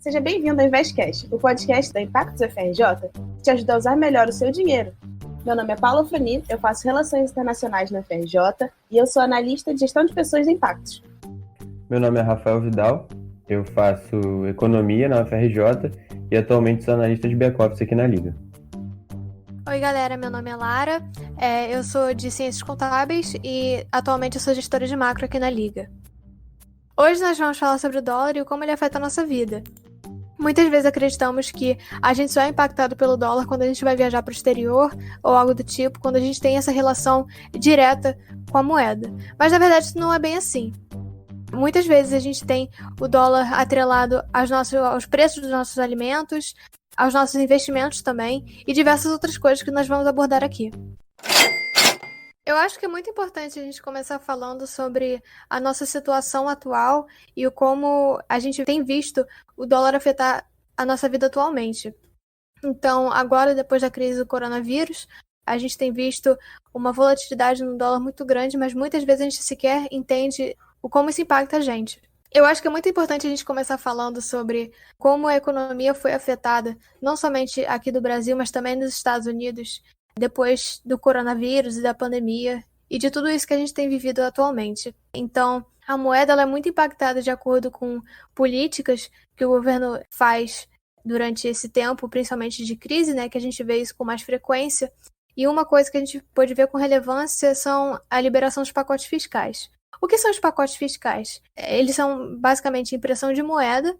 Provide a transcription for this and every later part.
Seja bem-vindo ao Investcast, o podcast da Impactos UFRJ, que te ajuda a usar melhor o seu dinheiro. Meu nome é Paula Frani, eu faço Relações Internacionais na UFRJ e eu sou analista de gestão de pessoas de impactos. Meu nome é Rafael Vidal, eu faço Economia na UFRJ e atualmente sou analista de back-office aqui na Liga. Oi galera, meu nome é Lara, eu sou de Ciências Contábeis e atualmente eu sou gestora de macro aqui na Liga. Hoje nós vamos falar sobre o dólar e como ele afeta a nossa vida. Muitas vezes acreditamos que a gente só é impactado pelo dólar quando a gente vai viajar para o exterior ou algo do tipo, quando a gente tem essa relação direta com a moeda. Mas na verdade isso não é bem assim. Muitas vezes a gente tem o dólar atrelado aos preços dos nossos alimentos, aos nossos investimentos também e diversas outras coisas que nós vamos abordar aqui. Eu acho que é muito importante a gente começar falando sobre a nossa situação atual e o como a gente tem visto o dólar afetar a nossa vida atualmente. Então, agora, depois da crise do coronavírus, a gente tem visto uma volatilidade no dólar muito grande, mas muitas vezes a gente sequer entende o como isso impacta a gente. Eu acho que é muito importante a gente começar falando sobre como a economia foi afetada, não somente aqui do Brasil, mas também nos Estados Unidos, depois do coronavírus e da pandemia e de tudo isso que a gente tem vivido atualmente. Então, a moeda ela é muito impactada de acordo com políticas que o governo faz durante esse tempo, principalmente de crise, né, que a gente vê isso com mais frequência. E uma coisa que a gente pode ver com relevância são a liberação dos pacotes fiscais. O que são os pacotes fiscais? Eles são basicamente impressão de moeda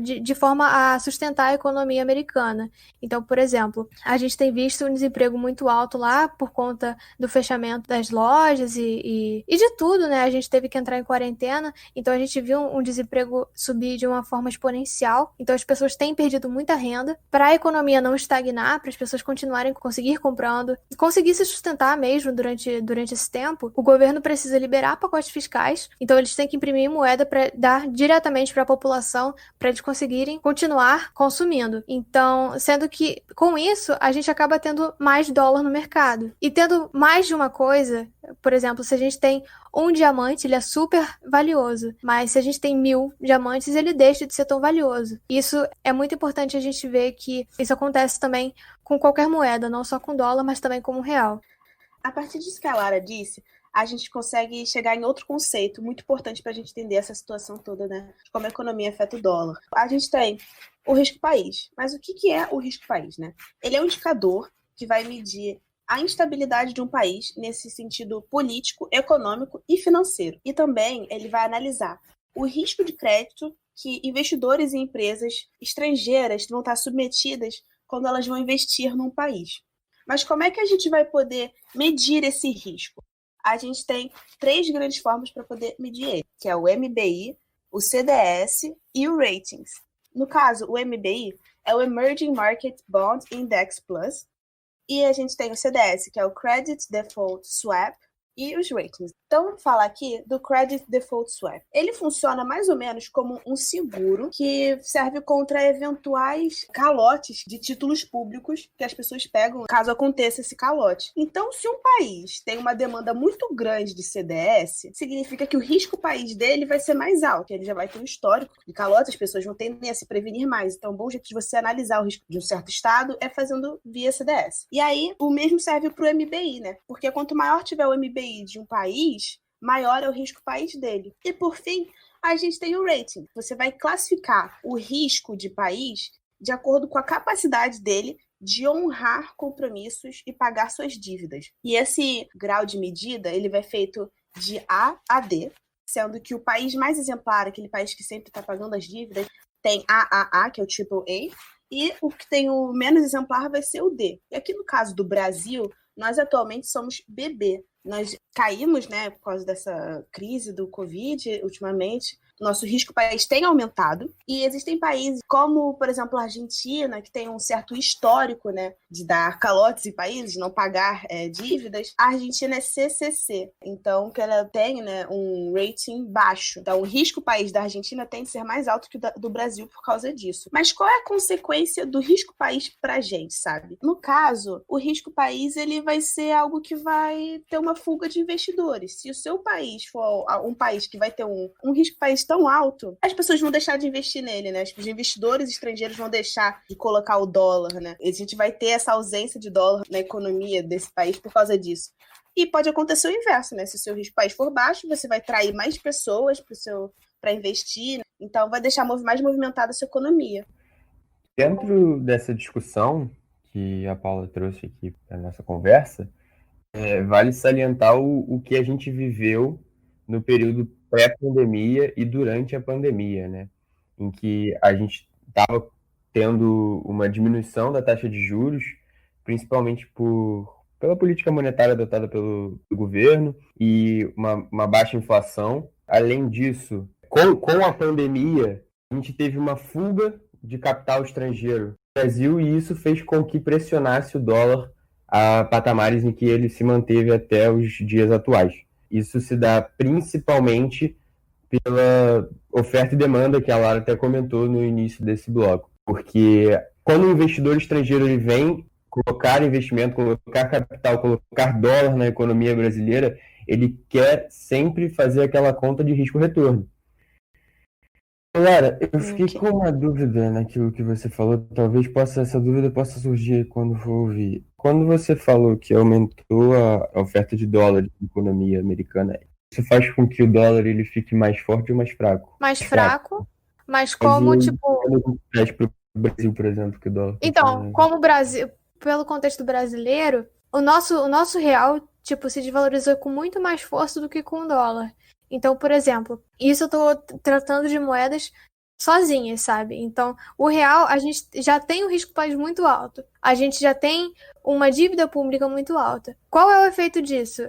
de forma a sustentar a economia americana. Então, por exemplo, a gente tem visto um desemprego muito alto lá por conta do fechamento das lojas e de tudo, né? A gente teve que entrar em quarentena, então a gente viu um desemprego subir de uma forma exponencial. Então as pessoas têm perdido muita renda. Para a economia não estagnar, para as pessoas continuarem conseguir comprando, conseguir se sustentar mesmo durante esse tempo, o governo precisa liberar pacotes fiscais, então eles têm que imprimir moeda para dar diretamente para a população, para eles conseguirem continuar consumindo. Então, sendo que com isso a gente acaba tendo mais dólar no mercado. E tendo mais de uma coisa, por exemplo, se a gente tem um diamante, ele é super valioso, mas se a gente tem 1000 diamantes, ele deixa de ser tão valioso. Isso é muito importante a gente ver que isso acontece também com qualquer moeda, não só com dólar, mas também com o real. A partir disso que a Lara disse, a gente consegue chegar em outro conceito muito importante para a gente entender essa situação toda, né? De como a economia afeta o dólar. A gente tem o risco país. Mas o que é o risco país, né? Ele é um indicador que vai medir a instabilidade de um país nesse sentido político, econômico e financeiro. E também ele vai analisar o risco de crédito que investidores e empresas estrangeiras vão estar submetidas quando elas vão investir num país. Mas como é que a gente vai poder medir esse risco? A gente tem 3 grandes formas para poder medir ele, que é o MBI, o CDS e o Ratings. No caso, o MBI é o Emerging Market Bond Index Plus, e a gente tem o CDS, que é o Credit Default Swap, e os ratings. Então, vamos falar aqui do Credit Default Swap. Ele funciona mais ou menos como um seguro que serve contra eventuais calotes de títulos públicos que as pessoas pegam caso aconteça esse calote. Então, se um país tem uma demanda muito grande de CDS, significa que o risco país dele vai ser mais alto. Ele já vai ter um histórico de calote, as pessoas vão tender a se prevenir mais. Então, um bom jeito de você analisar o risco de um certo estado é fazendo via CDS. E aí, o mesmo serve para o MBI, né? Porque quanto maior tiver o MBI de um país, maior é o risco país dele. E por fim, a gente tem o rating. Você vai classificar o risco de país de acordo com a capacidade dele de honrar compromissos e pagar suas dívidas. E esse grau de medida, ele vai feito de A a D, sendo que o país mais exemplar, aquele país que sempre está pagando as dívidas, tem AAA, que é o AAA, e o que tem o menos exemplar vai ser o D. E aqui no caso do Brasil, nós atualmente somos BB. Nós caímos, né, por causa dessa crise do Covid, ultimamente. Nosso risco país tem aumentado. E existem países como, por exemplo, a Argentina, que tem um certo histórico, né, de dar calotes em países, de não pagar dívidas. A Argentina é CCC, então que ela tem, né, um rating baixo. Então o risco país da Argentina tem que ser mais alto que o do Brasil por causa disso. Mas qual é a consequência do risco país pra gente, sabe? No caso, o risco país ele vai ser algo que vai ter uma fuga de investidores. Se o seu país for um país que vai ter um risco país tão alto, as pessoas vão deixar de investir nele, né? Os investidores estrangeiros vão deixar de colocar o dólar, né? E a gente vai ter essa ausência de dólar na economia desse país por causa disso. E pode acontecer o inverso, né? Se o seu risco país for baixo, você vai atrair mais pessoas para investir, né? Então vai deixar mais movimentada a sua economia. Dentro dessa discussão que a Paula trouxe aqui para a nossa conversa, vale salientar o que a gente viveu no período pré-pandemia e durante a pandemia, né? Em que a gente estava tendo uma diminuição da taxa de juros, principalmente pela política monetária adotada pelo governo e uma baixa inflação. Além disso, com a pandemia, a gente teve uma fuga de capital estrangeiro no Brasil e isso fez com que pressionasse o dólar a patamares em que ele se manteve até os dias atuais. Isso se dá principalmente pela oferta e demanda que a Lara até comentou no início desse bloco. Porque quando o investidor estrangeiro ele vem colocar investimento, colocar capital, colocar dólar na economia brasileira, ele quer sempre fazer aquela conta de risco-retorno. Lara, eu fiquei com uma dúvida naquilo que você falou, talvez essa dúvida possa surgir quando for ouvir. Quando você falou que aumentou a oferta de dólar na economia americana, isso faz com que o dólar ele fique mais forte ou mais fraco? Mais fraco, mas como, Para o Brasil, por exemplo, que o dólar... Então, como o Brasil, pelo contexto brasileiro, o nosso real, se desvalorizou com muito mais força do que com o dólar. Então, por exemplo, isso eu tô tratando de moedas sozinhas, sabe? Então, o real, a gente já tem um risco país muito alto. A gente já tem uma dívida pública muito alta. Qual é o efeito disso?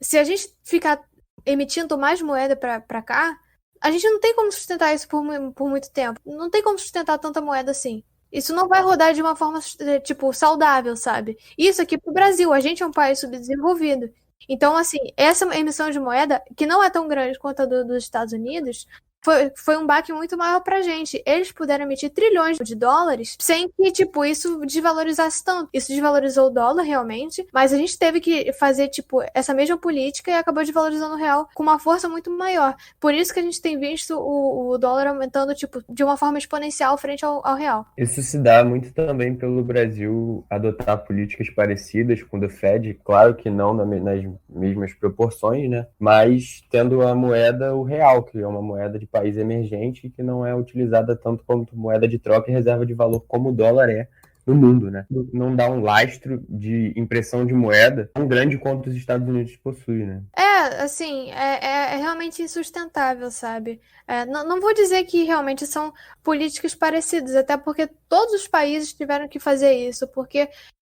Se a gente ficar emitindo mais moeda para cá, a gente não tem como sustentar isso por muito tempo. Não tem como sustentar tanta moeda assim. Isso não vai rodar de uma forma, saudável, sabe? Isso aqui pro Brasil, a gente é um país subdesenvolvido. Então, assim, essa emissão de moeda, que não é tão grande quanto a dos Estados Unidos, foi um baque muito maior pra gente. Eles puderam emitir trilhões de dólares sem que, isso desvalorizasse tanto. Isso desvalorizou o dólar, realmente, mas a gente teve que fazer, essa mesma política e acabou desvalorizando o real com uma força muito maior. Por isso que a gente tem visto o dólar aumentando, de uma forma exponencial frente ao real. Isso se dá muito também pelo Brasil adotar políticas parecidas com o do Fed, claro que não nas mesmas proporções, né? Mas tendo a moeda, o real, que é uma moeda de país emergente que não é utilizada tanto como moeda de troca e reserva de valor como o dólar é no mundo, né? Não dá um lastro de impressão de moeda tão grande quanto os Estados Unidos possuem, né? É realmente insustentável, sabe? Não vou dizer que realmente são políticas parecidas, até porque todos os países tiveram que fazer isso, porque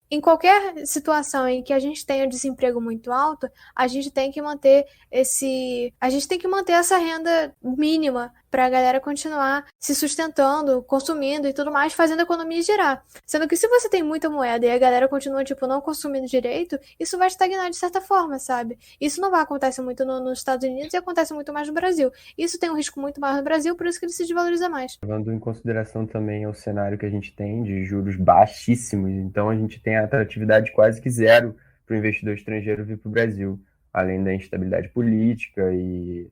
em qualquer situação em que a gente tenha desemprego muito alto, a gente tem que manter essa renda mínima para a galera continuar se sustentando, consumindo e tudo mais, fazendo a economia girar. Sendo que se você tem muita moeda e a galera continua, não consumindo direito, isso vai estagnar de certa forma, sabe? Isso não vai acontecer muito nos Estados Unidos e acontece muito mais no Brasil. Isso tem um risco muito maior no Brasil, por isso que ele se desvaloriza mais. Levando em consideração também o cenário que a gente tem de juros baixíssimos, então a gente tem a atratividade quase que zero para o investidor estrangeiro vir para o Brasil, além da instabilidade política e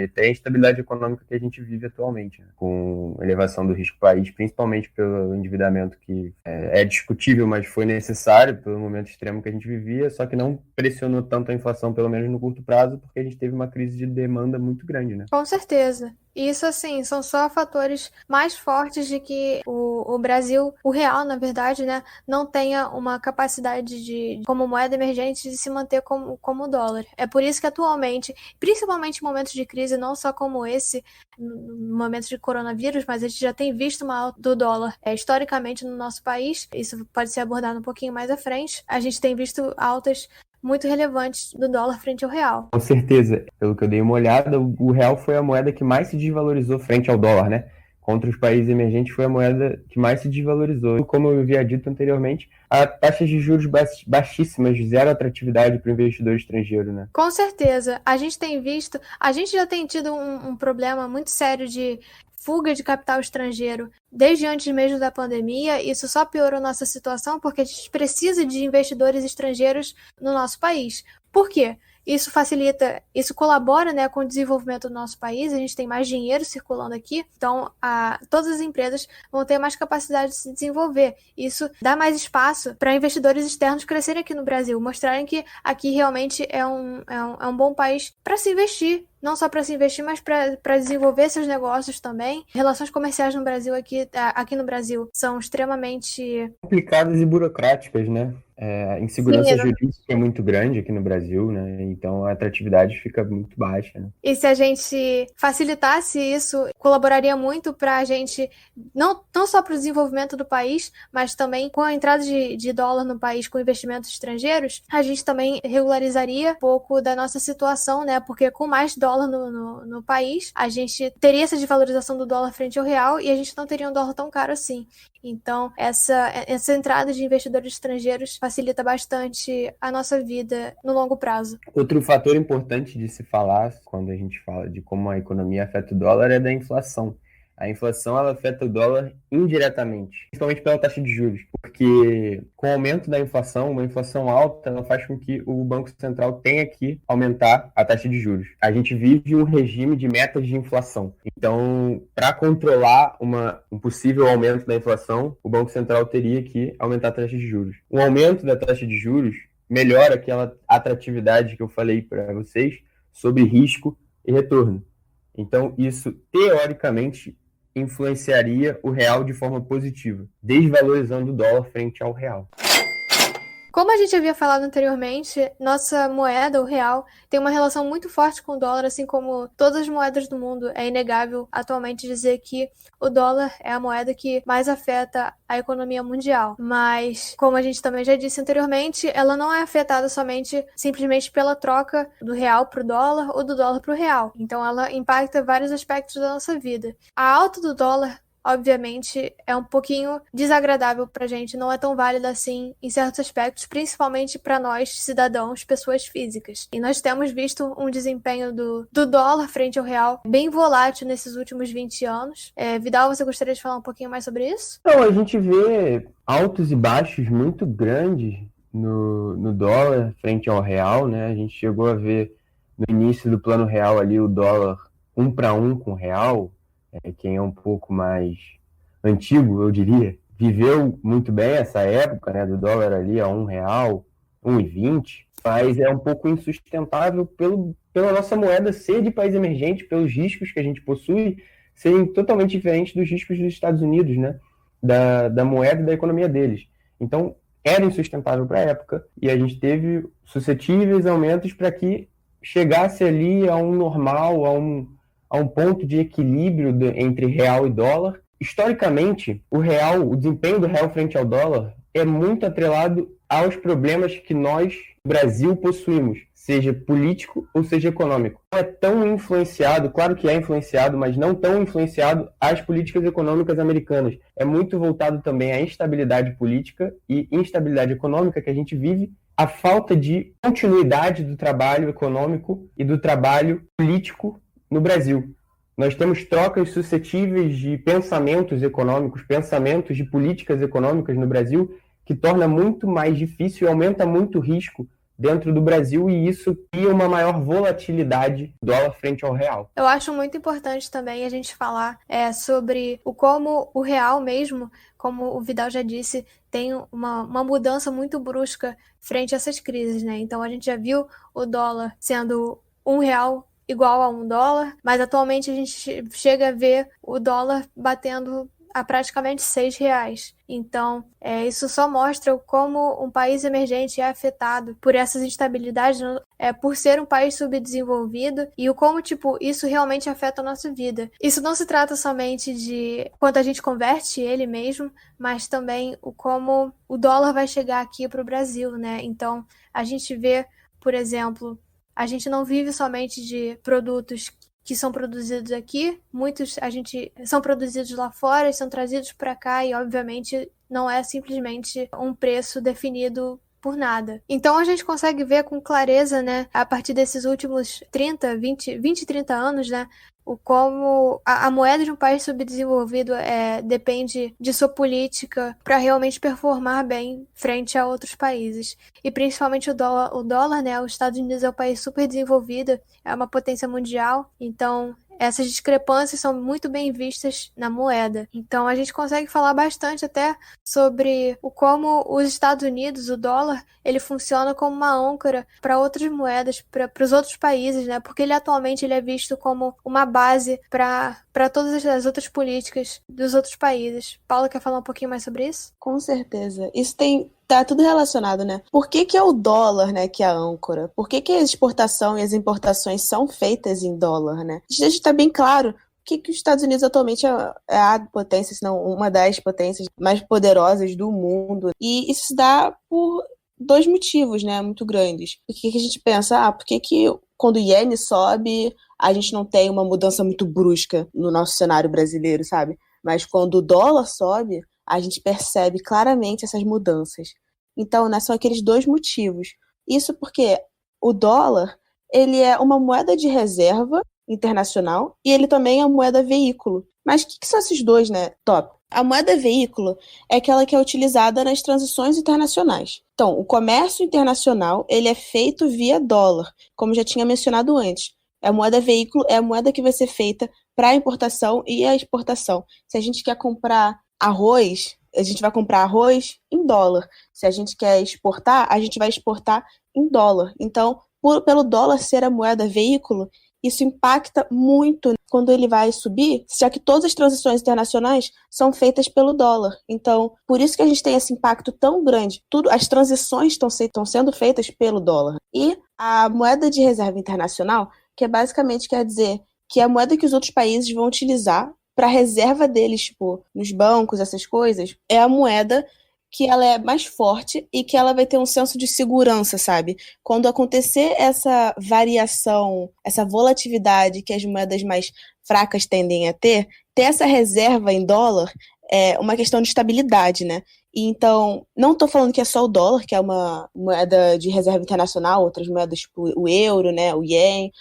até a instabilidade econômica que a gente vive atualmente, né? Com elevação do risco país, principalmente pelo endividamento que é discutível, mas foi necessário pelo momento extremo que a gente vivia, só que não pressionou tanto a inflação, pelo menos no curto prazo, porque a gente teve uma crise de demanda muito grande, né? Com certeza. Isso, assim, são só fatores mais fortes de que o Brasil, o real, na verdade, né, não tenha uma capacidade como moeda emergente, de se manter como o dólar. É por isso que atualmente, principalmente em momentos de crise, não só como esse, no momento de coronavírus, mas a gente já tem visto uma alta do dólar historicamente no nosso país. Isso pode ser abordado um pouquinho mais à frente. A gente tem visto altas muito relevantes do dólar frente ao real. Com certeza. Pelo que eu dei uma olhada, o real foi a moeda que mais se desvalorizou frente ao dólar, né? Contra os países emergentes foi a moeda que mais se desvalorizou. Como eu havia dito anteriormente, a taxa de juros baixíssimas, zero atratividade para o investidor estrangeiro, né? Com certeza. A gente já tem tido um problema muito sério de fuga de capital estrangeiro desde antes mesmo da pandemia. Isso só piorou nossa situação porque a gente precisa de investidores estrangeiros no nosso país. Por quê? isso facilita, isso colabora, né, com o desenvolvimento do nosso país, a gente tem mais dinheiro circulando aqui, então todas as empresas vão ter mais capacidade de se desenvolver. Isso dá mais espaço para investidores externos crescerem aqui no Brasil, mostrarem que aqui realmente é um bom país para se investir. Não só para se investir, mas para desenvolver seus negócios também. Relações comerciais no Brasil, aqui no Brasil, são extremamente complicadas e burocráticas, né? A insegurança Sim, jurídica é muito grande aqui no Brasil, né? Então a atratividade fica muito baixa, né? E se a gente facilitasse isso, colaboraria muito para a gente, não só para o desenvolvimento do país, mas também com a entrada de dólar no país com investimentos estrangeiros, a gente também regularizaria um pouco da nossa situação, né? Porque com mais dólar no país, a gente teria essa desvalorização do dólar frente ao real e a gente não teria um dólar tão caro assim. Então, essa entrada de investidores estrangeiros facilita bastante a nossa vida no longo prazo. Outro fator importante de se falar quando a gente fala de como a economia afeta o dólar é da inflação. A inflação ela afeta o dólar indiretamente, principalmente pela taxa de juros, porque com o aumento da inflação, uma inflação alta, ela faz com que o Banco Central tenha que aumentar a taxa de juros. A gente vive um regime de metas de inflação. Então, para controlar um possível aumento da inflação, o Banco Central teria que aumentar a taxa de juros. O aumento da taxa de juros melhora aquela atratividade que eu falei para vocês sobre risco e retorno. Então, isso, teoricamente, influenciaria o real de forma positiva, desvalorizando o dólar frente ao real. Como a gente havia falado anteriormente, nossa moeda, o real, tem uma relação muito forte com o dólar, assim como todas as moedas do mundo. É inegável atualmente dizer que o dólar é a moeda que mais afeta a economia mundial. Mas, como a gente também já disse anteriormente, ela não é afetada simplesmente pela troca do real para o dólar ou do dólar para o real. Então, ela impacta vários aspectos da nossa vida. A alta do dólar, obviamente, é um pouquinho desagradável pra gente, não é tão válida assim em certos aspectos, principalmente para nós, cidadãos, pessoas físicas. E nós temos visto um desempenho do dólar frente ao real bem volátil nesses últimos 20 anos. Vidal, você gostaria de falar um pouquinho mais sobre isso? Então, a gente vê altos e baixos muito grandes no dólar frente ao real, né? A gente chegou a ver no início do plano real ali o dólar 1-1 com o real. Quem é um pouco mais antigo, eu diria, viveu muito bem essa época, né, do dólar ali a R$1, 1,20, mas é um pouco insustentável pela nossa moeda ser de país emergente, pelos riscos que a gente possui serem totalmente diferentes dos riscos dos Estados Unidos, né, da moeda e da economia deles. Então, era insustentável para a época e a gente teve suscetíveis aumentos para que chegasse ali a um normal, a um ponto de equilíbrio entre real e dólar. Historicamente, o desempenho do real frente ao dólar é muito atrelado aos problemas que nós, Brasil, possuímos, seja político ou seja econômico. Não é tão influenciado, claro que é influenciado, mas não tão influenciado às políticas econômicas americanas. É muito voltado também à instabilidade política e instabilidade econômica que a gente vive, a falta de continuidade do trabalho econômico e do trabalho político no Brasil. Nós temos trocas suscetíveis de pensamentos econômicos, pensamentos de políticas econômicas no Brasil, que torna muito mais difícil e aumenta muito o risco dentro do Brasil, e isso cria uma maior volatilidade do dólar frente ao real. Eu acho muito importante também a gente falar sobre como o real mesmo, como o Vidal já disse, tem uma mudança muito brusca frente a essas crises, né? Então a gente já viu o dólar sendo R$1 igual a $1, mas atualmente a gente chega a ver o dólar batendo a praticamente R$6. Então, isso só mostra como um país emergente é afetado por essas instabilidades, por ser um país subdesenvolvido, e o como, isso realmente afeta a nossa vida. Isso não se trata somente de quanto a gente converte ele mesmo, mas também o como o dólar vai chegar aqui para o Brasil, né? Então, a gente vê, por exemplo, a gente não vive somente de produtos que são produzidos aqui, muitos são produzidos lá fora e são trazidos para cá, e obviamente não é simplesmente um preço definido por nada. Então a gente consegue ver com clareza, né, a partir desses últimos 20, 30 anos, né, como a moeda de um país subdesenvolvido depende de sua política para realmente performar bem frente a outros países. E principalmente o dólar, né? Os Estados Unidos é um país super desenvolvido, é uma potência mundial, então essas discrepâncias são muito bem vistas na moeda. Então a gente consegue falar bastante até sobre como os Estados Unidos, o dólar, ele funciona como uma âncora para outras moedas, para os outros países, né? Porque ele atualmente ele é visto como uma base para todas as outras políticas dos outros países. Paula, quer falar um pouquinho mais sobre isso? Com certeza. Isso tá tudo relacionado, né? Por que é o dólar, né, que é a âncora? Por que a exportação e as importações são feitas em dólar, né? A gente tá bem claro que os Estados Unidos atualmente é a potência, se não uma das potências mais poderosas do mundo. E isso se dá por dois motivos, né, muito grandes. Por que a gente pensa, por que quando o iene sobe, a gente não tem uma mudança muito brusca no nosso cenário brasileiro, sabe? Mas quando o dólar sobe, a gente percebe claramente essas mudanças. Então, né, são aqueles dois motivos. Isso porque o dólar, ele é uma moeda de reserva internacional e ele também é uma moeda veículo. Mas o que são esses dois, né, top? A moeda veículo é aquela que é utilizada nas transações internacionais. Então, o comércio internacional, ele é feito via dólar, como já tinha mencionado antes. A moeda veículo é a moeda que vai ser feita para a importação e a exportação. Se a gente quer comprar arroz, a gente vai comprar arroz em dólar. Se a gente quer exportar, a gente vai exportar em dólar. Então, pelo dólar ser a moeda veículo, isso impacta muito quando ele vai subir, já que todas as transações internacionais são feitas pelo dólar. Então, por isso que a gente tem esse impacto tão grande. As transições estão sendo feitas pelo dólar. E a moeda de reserva internacional, que basicamente quer dizer que é a moeda que os outros países vão utilizar para a reserva deles, tipo, nos bancos, essas coisas, é a moeda que ela é mais forte e que ela vai ter um senso de segurança, sabe? Quando acontecer essa variação, essa volatilidade que as moedas mais fracas tendem a ter essa reserva em dólar é uma questão de estabilidade, né? E então, não estou falando que é só o dólar, que é uma moeda de reserva internacional, outras moedas, tipo o euro, né, o ien,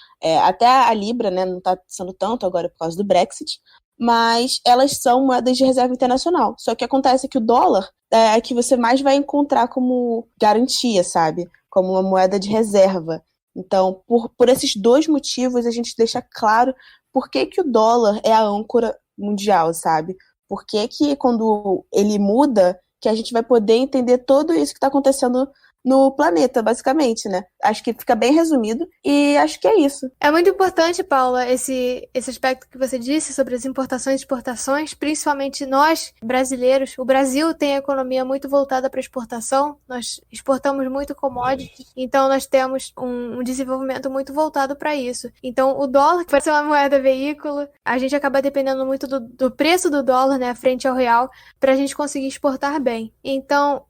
até a libra, né, não está sendo tanto agora por causa do Brexit, mas elas são moedas de reserva internacional. Só que acontece que o dólar é a que você mais vai encontrar como garantia, sabe? Como uma moeda de reserva. Então, por esses dois motivos, a gente deixa claro por que o dólar é a âncora mundial, sabe? Por que quando ele muda, que a gente vai poder entender tudo isso que está acontecendo no planeta, basicamente, né? Acho que fica bem resumido e acho que é isso. É muito importante, Paula, esse aspecto que você disse sobre as importações e exportações, principalmente nós, brasileiros. O Brasil tem a economia muito voltada para exportação, nós exportamos muito commodities, então nós temos um desenvolvimento muito voltado para isso. Então, o dólar, que vai ser uma moeda veículo, a gente acaba dependendo muito do preço do dólar, né, frente ao real, para a gente conseguir exportar bem. Então,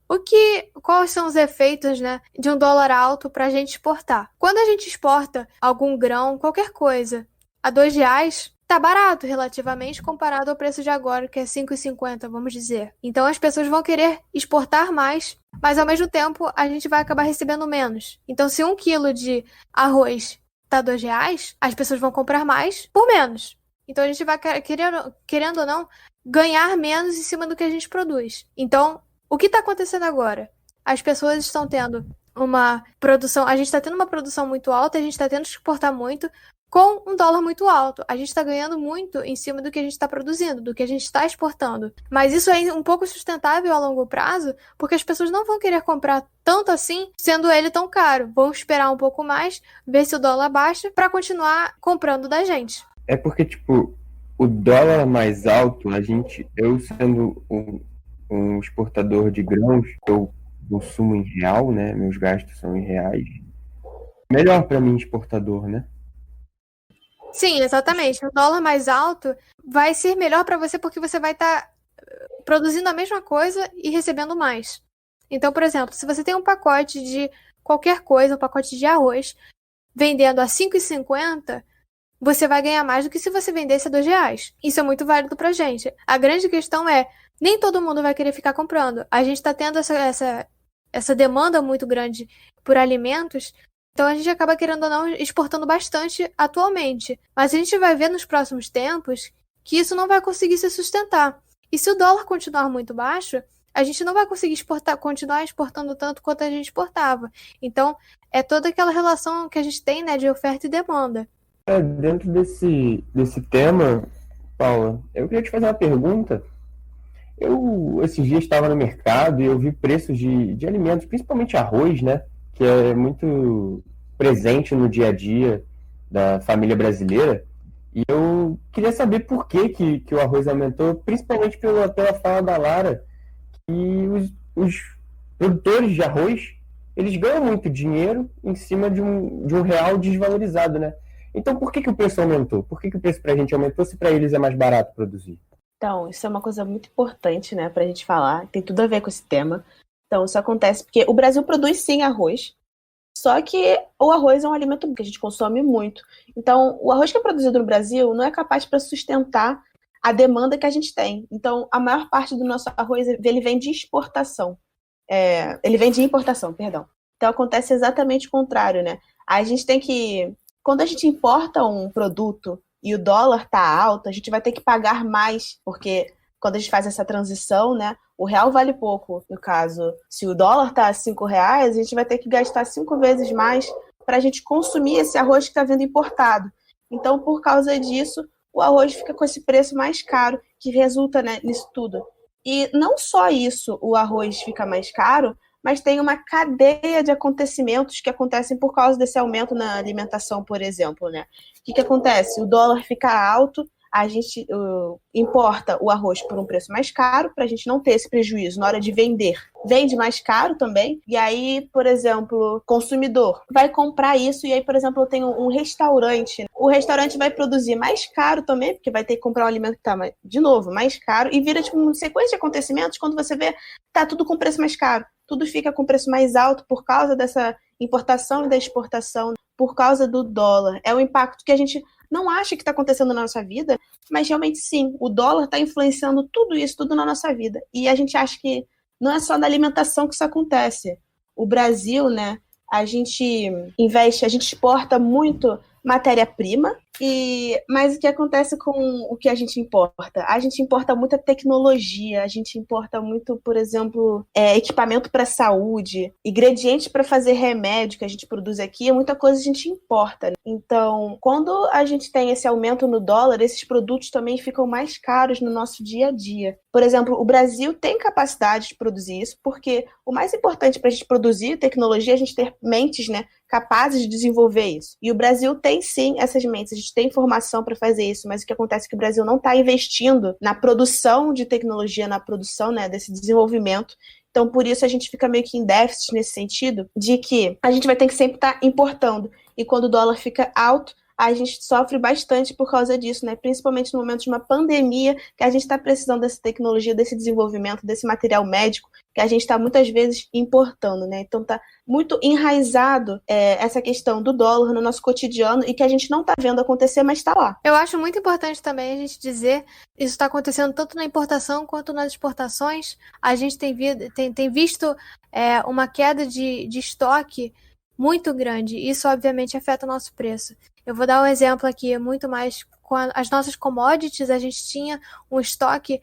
quais são os efeitos, né, de um dólar alto para a gente exportar? Quando a gente exporta algum grão, qualquer coisa, a R$2, tá barato relativamente comparado ao preço de agora, que é R$5,50, vamos dizer. Então as pessoas vão querer exportar mais, mas ao mesmo tempo a gente vai acabar recebendo menos. Então se 1 quilo de arroz tá R$2, as pessoas vão comprar mais por menos. Então a gente vai, querendo ou não, ganhar menos em cima do que a gente produz. Então, o que está acontecendo agora? As pessoas estão tendo uma produção, a gente está tendo uma produção muito alta, a gente está tendo que exportar muito com um dólar muito alto. A gente está ganhando muito em cima do que a gente está produzindo, do que a gente está exportando. Mas isso é um pouco sustentável a longo prazo, porque as pessoas não vão querer comprar tanto assim, sendo ele tão caro. Vão esperar um pouco mais, ver se o dólar baixa, para continuar comprando da gente. É porque, tipo, o dólar mais alto, eu sendo um exportador de grãos, eu consumo em real, né? Meus gastos são em reais. Melhor para mim, exportador, né? Sim, exatamente. O dólar mais alto vai ser melhor para você porque você vai estar produzindo a mesma coisa e recebendo mais. Então, por exemplo, se você tem um pacote de qualquer coisa, um pacote de arroz, vendendo a R$5,50, você vai ganhar mais do que se você vendesse a R$2. Isso é muito válido pra gente. A grande questão é, nem todo mundo vai querer ficar comprando. A gente tá tendo essa demanda muito grande por alimentos, então a gente acaba, querendo ou não, exportando bastante atualmente. Mas a gente vai ver nos próximos tempos que isso não vai conseguir se sustentar. E se o dólar continuar muito baixo, a gente não vai conseguir continuar exportando tanto quanto a gente exportava. Então, é toda aquela relação que a gente tem, né, de oferta e demanda. Dentro desse tema, Paula, eu queria te fazer uma pergunta. Eu, esses dias, estava no mercado e eu vi preços de alimentos, principalmente arroz, né? Que é muito presente no dia a dia da família brasileira. E eu queria saber por que o arroz aumentou, principalmente pela fala da Lara, que os produtores de arroz, eles ganham muito dinheiro em cima de um real desvalorizado, né? Então, por que o preço aumentou? Por que o preço para a gente aumentou se para eles é mais barato produzir? Então, isso é uma coisa muito importante, né, pra gente falar. Tem tudo a ver com esse tema. Então, isso acontece porque o Brasil produz sim arroz, só que o arroz é um alimento que a gente consome muito. Então, o arroz que é produzido no Brasil não é capaz para sustentar a demanda que a gente tem. Então, a maior parte do nosso arroz, ele vem de exportação. Ele vem de importação, perdão. Então, acontece exatamente o contrário, né? A gente tem que... Quando a gente importa um produto e o dólar está alto, a gente vai ter que pagar mais, porque quando a gente faz essa transição, né, o real vale pouco. No caso, se o dólar está a R$5, a gente vai ter que gastar 5 vezes mais para a gente consumir esse arroz que está vindo importado. Então, por causa disso, o arroz fica com esse preço mais caro, que resulta, né, nisso tudo. E não só isso, o arroz fica mais caro, mas tem uma cadeia de acontecimentos que acontecem por causa desse aumento na alimentação, por exemplo, né? O que acontece? O dólar fica alto, a gente importa o arroz por um preço mais caro para a gente não ter esse prejuízo na hora de vender. Vende mais caro também, e aí, por exemplo, o consumidor vai comprar isso, e aí, por exemplo, eu tenho um restaurante. O restaurante vai produzir mais caro também, porque vai ter que comprar um alimento que está, de novo, mais caro, e vira tipo uma sequência de acontecimentos, quando você vê, tá tudo com preço mais caro. Tudo fica com preço mais alto por causa dessa importação e da exportação, por causa do dólar. É um impacto que a gente não acha que está acontecendo na nossa vida, mas realmente sim, o dólar está influenciando tudo isso, tudo na nossa vida. E a gente acha que não é só na alimentação que isso acontece. O Brasil, né, a gente investe, a gente exporta muito matéria-prima, mas o que acontece com o que a gente importa? A gente importa muita tecnologia, a gente importa muito, por exemplo, equipamento para saúde, ingredientes para fazer remédio que a gente produz aqui, muita coisa a gente importa, né? Então, quando a gente tem esse aumento no dólar, esses produtos também ficam mais caros no nosso dia a dia. Por exemplo, o Brasil tem capacidade de produzir isso, porque o mais importante para a gente produzir tecnologia é a gente ter mentes, né, capazes de desenvolver isso. E o Brasil tem sim essas mentes, a gente tem formação para fazer isso, mas o que acontece é que o Brasil não está investindo na produção de tecnologia, na produção, né, desse desenvolvimento. Então, por isso, a gente fica meio que em déficit nesse sentido, de que a gente vai ter que sempre estar importando. E quando o dólar fica alto, a gente sofre bastante por causa disso, né? Principalmente no momento de uma pandemia, que a gente está precisando dessa tecnologia, desse desenvolvimento, desse material médico, que a gente está muitas vezes importando, né? Então está muito enraizado essa questão do dólar no nosso cotidiano e que a gente não está vendo acontecer, mas está lá. Eu acho muito importante também a gente dizer, isso está acontecendo tanto na importação quanto nas exportações. A gente tem visto uma queda de estoque muito grande. Isso, obviamente, afeta o nosso preço. Eu vou dar um exemplo aqui, muito mais com as nossas commodities, a gente tinha um estoque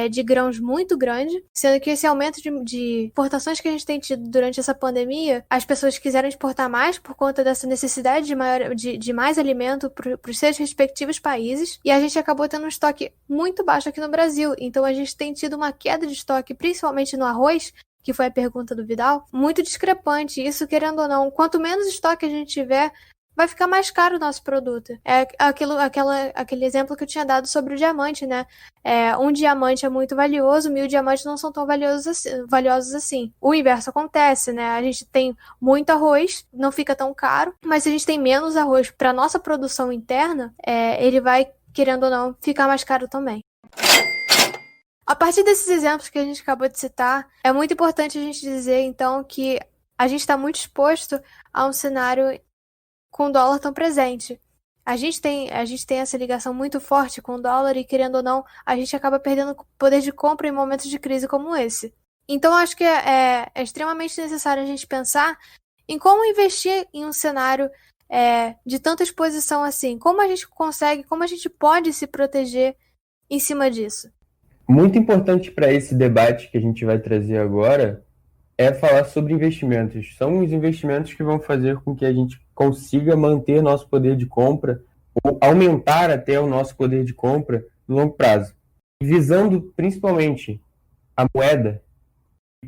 de grãos muito grande, sendo que esse aumento de exportações que a gente tem tido durante essa pandemia, as pessoas quiseram exportar mais por conta dessa necessidade de mais alimento para os seus respectivos países, e a gente acabou tendo um estoque muito baixo aqui no Brasil. Então a gente tem tido uma queda de estoque, principalmente no arroz, que foi a pergunta do Vidal, muito discrepante. Isso, querendo ou não, quanto menos estoque a gente tiver, vai ficar mais caro o nosso produto. É aquele exemplo que eu tinha dado sobre o diamante, né? Um diamante é muito valioso, 1000 diamantes não são tão valiosos assim. O inverso acontece, né? A gente tem muito arroz, não fica tão caro, mas se a gente tem menos arroz para nossa produção interna, ele vai, querendo ou não, ficar mais caro também. A partir desses exemplos que a gente acabou de citar, é muito importante a gente dizer, então, que a gente está muito exposto a um cenário com o dólar tão presente. A gente tem essa ligação muito forte com o dólar e, querendo ou não, a gente acaba perdendo poder de compra em momentos de crise como esse. Então, acho que é extremamente necessário a gente pensar em como investir em um cenário de tanta exposição assim. Como a gente consegue, como a gente pode se proteger em cima disso. Muito importante para esse debate que a gente vai trazer agora é falar sobre investimentos. São os investimentos que vão fazer com que a gente consiga manter nosso poder de compra ou aumentar até o nosso poder de compra no longo prazo. Visando principalmente a moeda,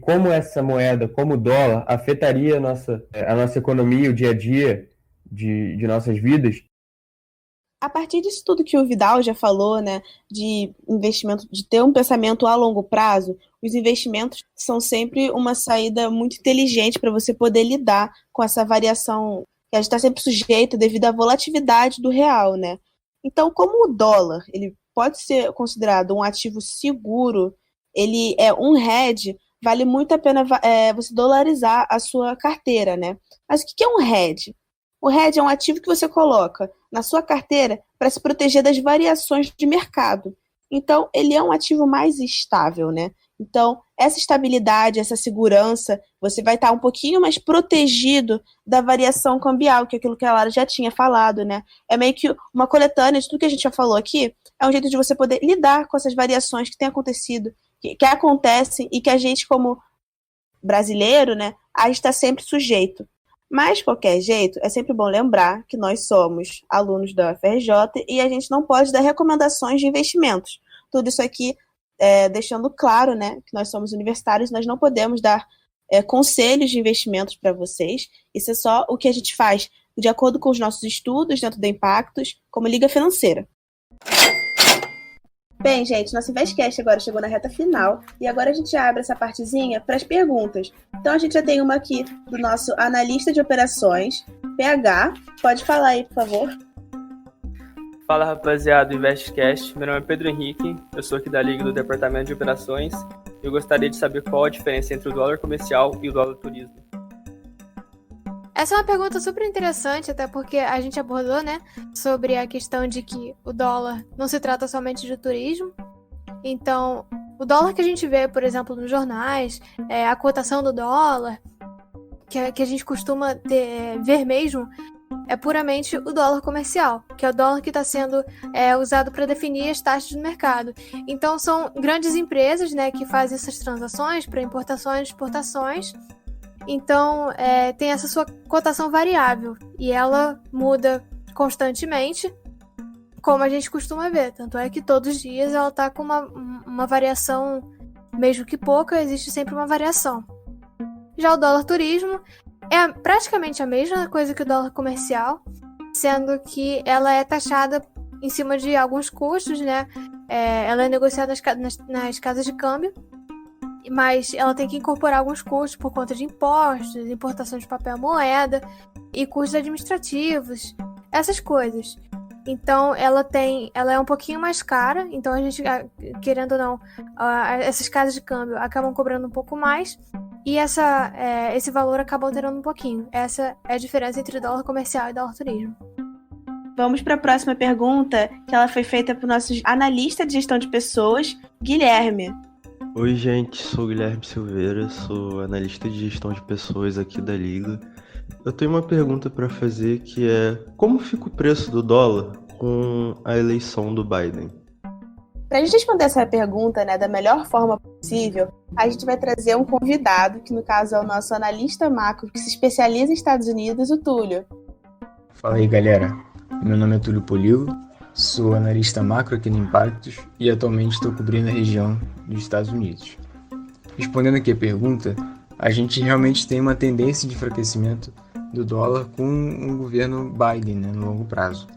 como essa moeda, como o dólar, afetaria a nossa economia, o dia a dia de nossas vidas. A partir disso tudo que o Vidal já falou, né, de investimento, de ter um pensamento a longo prazo, os investimentos são sempre uma saída muito inteligente para você poder lidar com essa variação que a gente está sempre sujeito devido à volatilidade do real, né? Então, como o dólar, ele pode ser considerado um ativo seguro, ele é um hedge, vale muito a pena você dolarizar a sua carteira, né? Mas o que é um hedge? O hedge é um ativo que você coloca na sua carteira para se proteger das variações de mercado. Então, ele é um ativo mais estável, né? Então, essa estabilidade, essa segurança, você vai estar um pouquinho mais protegido da variação cambial, que é aquilo que a Lara já tinha falado, né? É meio que uma coletânea de tudo que a gente já falou aqui, é um jeito de você poder lidar com essas variações que têm acontecido, que acontecem e que a gente, como brasileiro, né, a gente está sempre sujeito. Mas, de qualquer jeito, é sempre bom lembrar que nós somos alunos da UFRJ e a gente não pode dar recomendações de investimentos. Tudo isso aqui, deixando claro, né, que nós somos universitários, nós não podemos dar conselhos de investimentos para vocês. Isso é só o que a gente faz de acordo com os nossos estudos dentro da Impactus, como Liga Financeira. Bem, gente, nosso Investcast agora chegou na reta final e agora a gente abre essa partezinha para as perguntas. Então a gente já tem uma aqui do nosso analista de operações, PH. Pode falar aí, por favor. Fala, rapaziada do Investcast. Meu nome é Pedro Henrique, eu sou aqui da Liga do Departamento de Operações e eu gostaria de saber qual a diferença entre o dólar comercial e o dólar turismo. Essa é uma pergunta super interessante, até porque a gente abordou, né, sobre a questão de que o dólar não se trata somente de turismo. Então, o dólar que a gente vê, por exemplo, nos jornais, a cotação do dólar, que a gente costuma ver mesmo, é puramente o dólar comercial, que é o dólar que está sendo usado para definir as taxas do mercado. Então, são grandes empresas, né, que fazem essas transações para importações e exportações. Então, tem essa sua cotação variável e ela muda constantemente, como a gente costuma ver. Tanto é que todos os dias ela está com uma variação, mesmo que pouca, existe sempre uma variação. Já o dólar turismo é praticamente a mesma coisa que o dólar comercial, sendo que ela é taxada em cima de alguns custos, né? Ela é negociada nas casas de câmbio, mas ela tem que incorporar alguns custos por conta de impostos, importação de papel moeda e custos administrativos, essas coisas. Então, ela é um pouquinho mais cara, então a gente, querendo ou não, essas casas de câmbio acabam cobrando um pouco mais e esse valor acaba alterando um pouquinho. Essa é a diferença entre dólar comercial e dólar turismo. Vamos para a próxima pergunta, que ela foi feita para o nosso analista de gestão de pessoas, Guilherme. Oi, gente, sou o Guilherme Silveira, sou analista de gestão de pessoas aqui da Liga. Eu tenho uma pergunta para fazer que é: como fica o preço do dólar com a eleição do Biden? Para a gente responder essa pergunta, né, da melhor forma possível, a gente vai trazer um convidado, que no caso é o nosso analista macro, que se especializa em Estados Unidos, o Túlio. Fala aí, galera. Meu nome é Túlio Polilo. Sou analista macro aqui no Impactus e atualmente estou cobrindo a região dos Estados Unidos. Respondendo aqui a pergunta, a gente realmente tem uma tendência de enfraquecimento do dólar com o governo Biden, né, no longo prazo.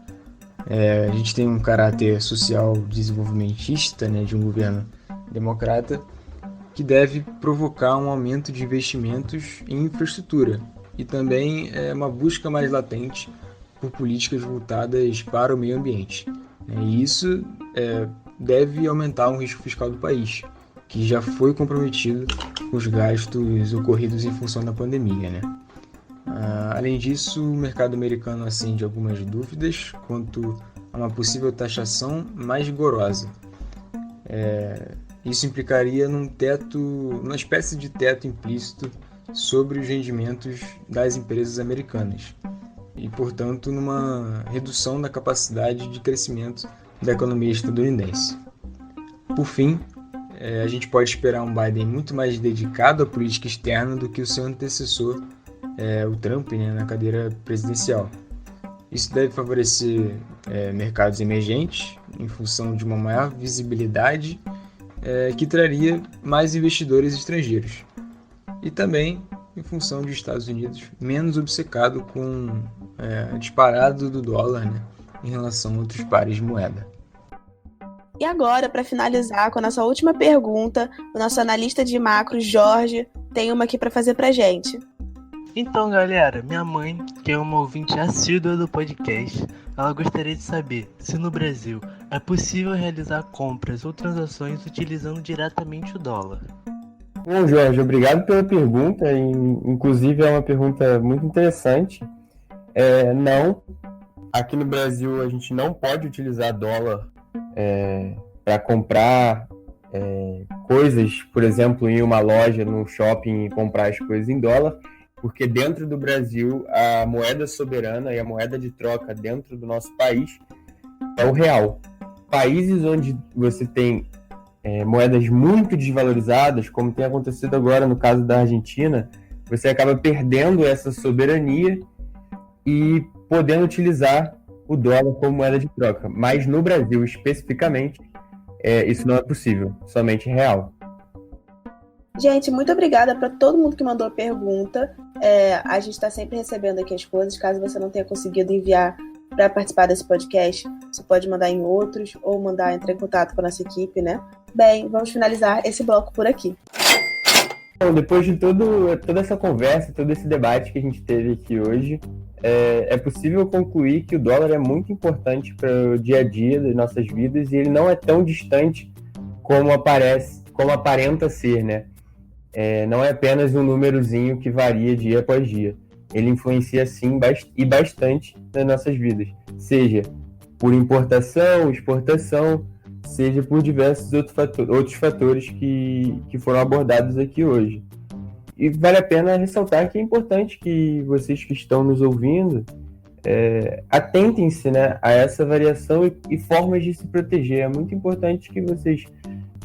A gente tem um caráter social desenvolvimentista, né, de um governo democrata que deve provocar um aumento de investimentos em infraestrutura e também uma busca mais latente por políticas voltadas para o meio ambiente. E isso deve aumentar o risco fiscal do país, que já foi comprometido com os gastos ocorridos em função da pandemia, né? Além disso, o mercado americano acende algumas dúvidas quanto a uma possível taxação mais rigorosa. Isso implicaria numa espécie de teto implícito sobre os rendimentos das empresas americanas e, portanto, numa redução da capacidade de crescimento da economia estadunidense. Por fim, a gente pode esperar um Biden muito mais dedicado à política externa do que o seu antecessor, o Trump, na cadeira presidencial. Isso deve favorecer mercados emergentes em função de uma maior visibilidade que traria mais investidores estrangeiros. E também em função de Estados Unidos menos obcecado com a disparada do dólar, em relação a outros pares de moeda. E agora, para finalizar com a nossa última pergunta, o nosso analista de macro, Jorge, tem uma aqui para fazer para gente. Então, galera, minha mãe, que é uma ouvinte assídua do podcast, ela gostaria de saber se no Brasil é possível realizar compras ou transações utilizando diretamente o dólar. Bom, Jorge, obrigado pela pergunta. Inclusive, é uma pergunta muito interessante. Não, aqui no Brasil a gente não pode utilizar dólar para comprar coisas, por exemplo, em uma loja, no shopping, e comprar as coisas em dólar, porque dentro do Brasil a moeda soberana e a moeda de troca dentro do nosso país é o real. Países onde você tem moedas muito desvalorizadas, como tem acontecido agora no caso da Argentina, você acaba perdendo essa soberania e podendo utilizar o dólar como moeda de troca. Mas no Brasil, especificamente, isso não é possível, somente real. Gente, muito obrigada para todo mundo que mandou pergunta. A gente está sempre recebendo aqui as coisas. Caso você não tenha conseguido enviar para participar desse podcast, você pode mandar em outros ou entrar em contato com a nossa equipe, né? Bem, vamos finalizar esse bloco por aqui. Bom, depois de toda essa conversa, todo esse debate que a gente teve aqui hoje, é possível concluir que o dólar é muito importante para o dia a dia das nossas vidas e ele não é tão distante como aparenta ser, né? Não é apenas um númerozinho que varia dia após dia. Ele influencia, sim, bastante nas nossas vidas, seja por importação, exportação, seja por diversos outros fatores que foram abordados aqui hoje. E vale a pena ressaltar que é importante que vocês que estão nos ouvindo atentem-se, né, a essa variação e formas de se proteger. É muito importante que vocês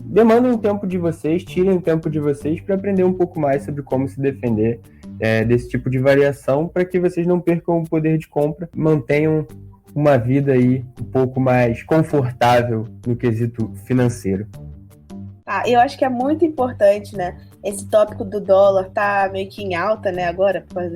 demandem um tempo de vocês, tirem um tempo de vocês para aprender um pouco mais sobre como se defender desse tipo de variação, para que vocês não percam o poder de compra, mantenham uma vida aí um pouco mais confortável no quesito financeiro. Eu acho que é muito importante, né? Esse tópico do dólar tá meio que em alta, né? Agora, por causa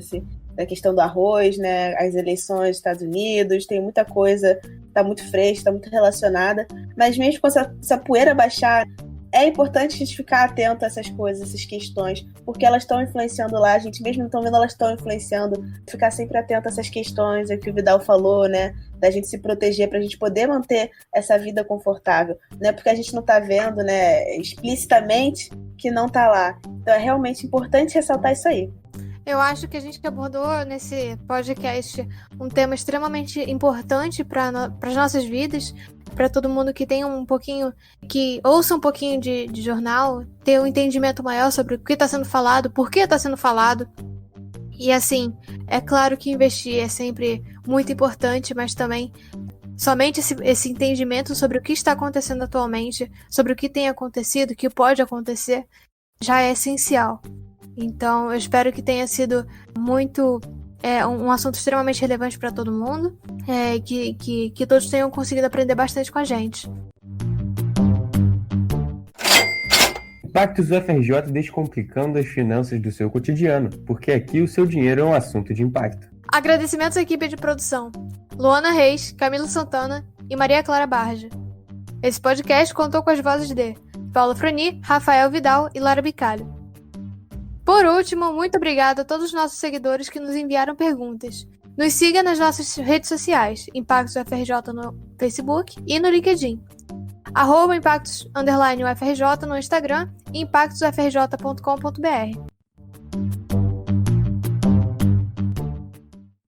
da questão do arroz, né? As eleições dos Estados Unidos, tem muita coisa, tá muito fresca, tá muito relacionada. Mas mesmo com essa poeira baixar, é importante a gente ficar atento a essas coisas, essas questões, porque elas estão influenciando lá, a gente mesmo não está vendo, elas estão influenciando, ficar sempre atento a essas questões, é o que o Vidal falou, né, da gente se proteger para a gente poder manter essa vida confortável, né, porque a gente não está vendo, né, explicitamente que não está lá, então é realmente importante ressaltar isso aí. Eu acho que a gente abordou nesse podcast um tema extremamente importante para as nossas vidas, para todo mundo que tem que ouça um pouquinho de jornal, ter um entendimento maior sobre o que está sendo falado, por que está sendo falado. E assim, é claro que investir é sempre muito importante, mas também somente esse entendimento sobre o que está acontecendo atualmente, sobre o que tem acontecido, o que pode acontecer, já é essencial. Então, eu espero que tenha sido um assunto extremamente relevante para todo mundo, que todos tenham conseguido aprender bastante com a gente. Impactos UFRJ descomplicando as finanças do seu cotidiano, porque aqui o seu dinheiro é um assunto de impacto. Agradecimentos à equipe de produção: Luana Reis, Camila Santana e Maria Clara Barja. Esse podcast contou com as vozes de Paulo Frani, Rafael Vidal e Lara Bicalho. Por último, muito obrigada a todos os nossos seguidores que nos enviaram perguntas. Nos siga nas nossas redes sociais, Impactos UFRJ no Facebook e no LinkedIn. @Impactos_UFRJ no Instagram e impactosufrj.com.br.